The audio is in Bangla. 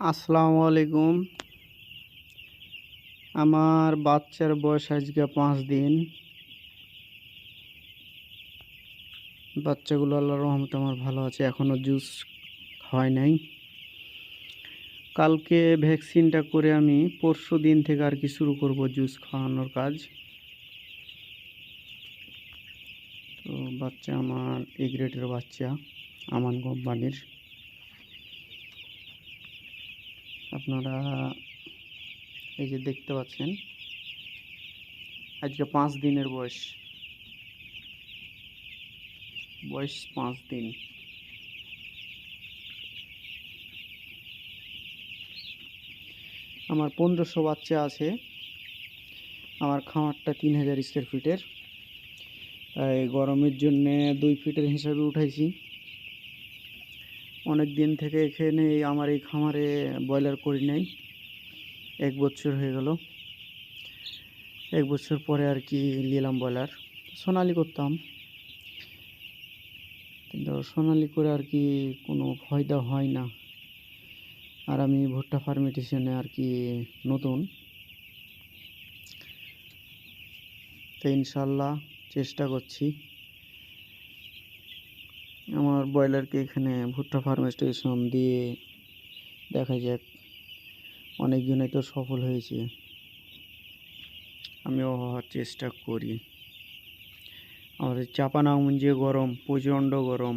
আসসালামু আলাইকুম। আমার বাচ্চার বয়স আজকে 5 দিন। বাচ্চাগুলো আল্লাহর রহমতে আমার ভালো আছে, এখনও জুস হয় নাই। কালকে ভ্যাকসিনটা করে আমি পরশু দিন থেকে আর কি শুরু করব জুস খাওয়ানোর কাজ। তো বাচ্চা আমার এ গ্রেডের বাচ্চা, আমান কোম্পানির। আপনারা এই যে দেখতে পাচ্ছেন, আজকে 5 দিনের বয়স 5 দিন। আমার 1500 বাচ্চা আছে। আমার খামারটা 3000 স্কোয়ার ফিটের। এই গরমের জন্যে 2 ফিটের হিসাবে উঠাইছি। অনেক দিন থেকে এখানে আমার এই খামারে ব্রয়লার করি নাই, 1 বছর হয়ে গেল। 1 বছর পরে আর কি নিলাম ব্রয়লার। সোনালি করতাম, কিন্তু সোনালি করে আর কি কোনো ফায়দা হয় না। আর আমি ভুট্টা ফার্মেন্টেশনে আর কি নতুন, তো ইনশাল্লাহ চেষ্টা করছি আমার ব্রয়লারকে এখানে ভুট্টা ফার্মেন্টেশন দিয়ে দেখা যাক। অনেকজনই তো সফল হয়েছে, আমিও হওয়ার চেষ্টা করি। আমাদের চাপানাউন যে গরম, প্রচণ্ড গরম।